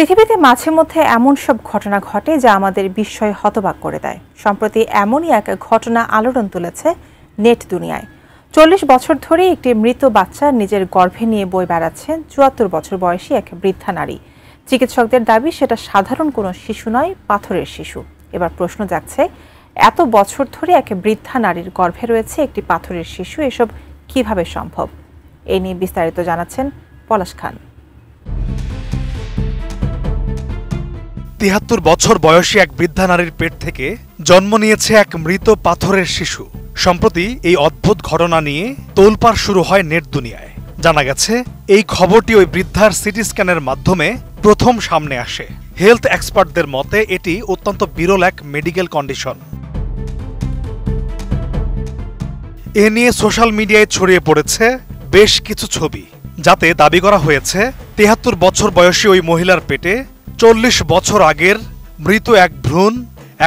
পৃথিবীতে মাঝে মধ্যে এমন সব ঘটনা ঘটে যা আমাদের বিস্ময়ে হতবাক করে দেয়। সম্প্রতি এমনই এক ঘটনা আলোড়ন তুলেছে নেট দুনিয়ায়। ৪০ বছর ধরে একটি মৃত বাচ্চা নিজের গর্ভে নিয়ে বয়ে বেড়াচ্ছেন ৭৪ বছর বয়সী এক বৃদ্ধা নারী। চিকিৎসকদের দাবি সেটা সাধারণ কোনো শিশু নয়, পাথরের শিশু। এবার প্রশ্ন জাগছে, এত বছর ধরে এক বৃদ্ধা নারীর গর্ভে রয়েছে একটি পাথরের শিশু, এসব কিভাবে সম্ভব? এ নিয়ে বিস্তারিত জানাচ্ছেন পলাশ খান। ৭৩ বছর বয়সী এক বৃদ্ধা নারীর পেট থেকে জন্ম নিয়েছে এক মৃত পাথরের শিশু। সম্প্রতি এই অদ্ভুত ঘটনা নিয়ে তোলপাড় শুরু হয় নেট দুনিয়ায়। জানা গেছে, এই খবরটি ওই বৃদ্ধার সিটি স্ক্যানের মাধ্যমে প্রথম সামনে আসে। হেলথ এক্সপার্টদের মতে এটি অত্যন্ত বিরল এক মেডিকেল কন্ডিশন। এ নিয়ে সোশ্যাল মিডিয়ায় ছড়িয়ে পড়েছে বেশ কিছু ছবি, যাতে দাবি করা হয়েছে ৭৩ বছর বয়সী ওই মহিলার পেটে ৪০ বছর আগের মৃত এক ভ্রূণ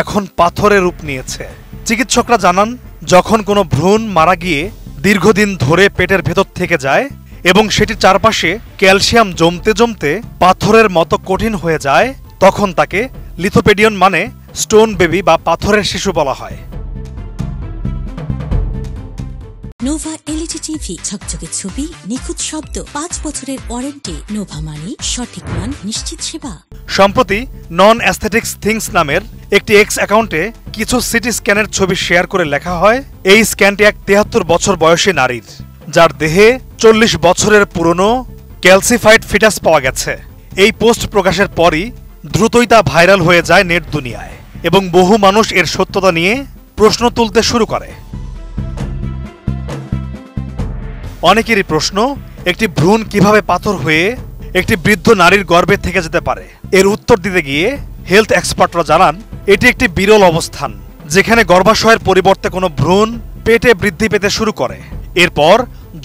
এখন পাথরের রূপ নিয়েছে। চিকিৎসকরা জানান, যখন কোনো ভ্রূণ মারা গিয়ে দীর্ঘদিন ধরে পেটের ভেতর থেকে যায় এবং সেটির চারপাশে ক্যালসিয়াম জমতে জমতে পাথরের মতো কঠিন হয়ে যায়, তখন তাকে লিথোপেডিয়ন মানে স্টোন বেবি বা পাথরের শিশু বলা হয়। নোভা এলইডি টিভি, ঝকঝকে ছবি, নিখুঁত শব্দ, ৫ বছরের ওয়ারেন্টি। নোভা মানি সঠিক মান, নিশ্চিত সেবা। সম্প্রতি নন অ্যাস্থেটিক্স থিংস নামের একটি এক্স অ্যাকাউন্টে কিছু সিটি স্ক্যানের ছবি শেয়ার করে লেখা হয়, এই স্ক্যানটি এক ৭৩ বছর বয়সী নারীর, যার দেহে ৪০ বছরের পুরনো ক্যালসিফাইড ফিটাস পাওয়া গেছে। এই পোস্ট প্রকাশের পরই দ্রুতই তা ভাইরাল হয়ে যায় নেট দুনিয়ায় এবং বহু মানুষ এর সত্যতা নিয়ে প্রশ্ন তুলতে শুরু করে। অনেকেরই প্রশ্ন, একটি ভ্রূণ কিভাবে পাথর হয়ে একটি বৃদ্ধ নারীর গর্ভে থেকে যেতে পারে? এর উত্তর দিতে গিয়ে হেলথ এক্সপার্টরা জানান, এটি একটি বিরল অবস্থান যেখানে গর্ভাশয়ের পরিবর্তে কোনো ভ্রূণ পেটে বৃদ্ধি পেতে শুরু করে। এরপর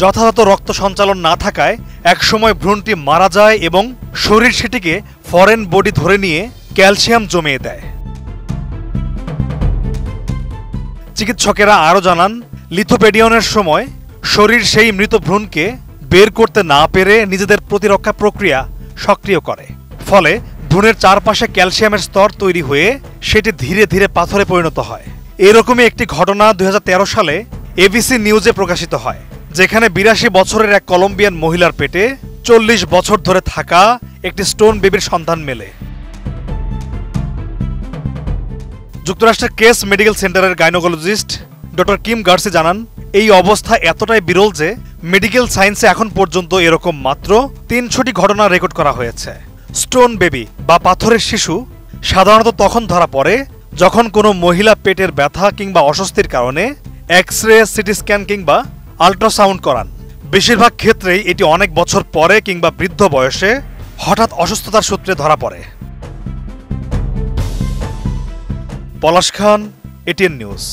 যথাযথ রক্ত সঞ্চালন না থাকায় একসময় ভ্রূণটি মারা যায় এবং শরীর সেটিকে ফরেন বডি ধরে নিয়ে ক্যালসিয়াম জমিয়ে দেয়। চিকিৎসকেরা আরও জানান, লিথোপেডিয়নের সময় শরীর সেই মৃত ভ্রূণকে বের করতে না পেরে নিজেদের প্রতিরক্ষা প্রক্রিয়া সক্রিয় করে, ফলে ভ্রূণের চারপাশে ক্যালসিয়ামের স্তর তৈরি হয়ে সেটি ধীরে ধীরে পাথরে পরিণত হয়। এরকমই একটি ঘটনা ২০১৩ সালে এবিসি নিউজে প্রকাশিত হয়, যেখানে ৮২ বছরের এক কলম্বিয়ান মহিলার পেটে ৪০ বছর ধরে থাকা একটি স্টোন বেবির সন্ধান মেলে। যুক্তরাষ্ট্রের কেস মেডিকেল সেন্টারের গাইনোকোলজিস্ট ডক্টর কিম গার্সি জানান, এই অবস্থা এতটাই বিরল যে মেডিকেল সায়েন্সে এখন পর্যন্ত এরকম মাত্র ৩০০টি ঘটনা রেকর্ড করা হয়েছে। স্টোন বেবি বা পাথরের শিশু সাধারণত তখন ধরা পড়ে যখন কোনো মহিলা পেটের ব্যথা কিংবা অস্বস্তির কারণে এক্স রে, সিটি স্ক্যান কিংবা আল্ট্রাসাউন্ড করান। বেশিরভাগ ক্ষেত্রেই এটি অনেক বছর পরে কিংবা বৃদ্ধ বয়সে হঠাৎ অসুস্থতার সূত্রে ধরা পড়ে। পলাশ খান, এটিএন নিউজ।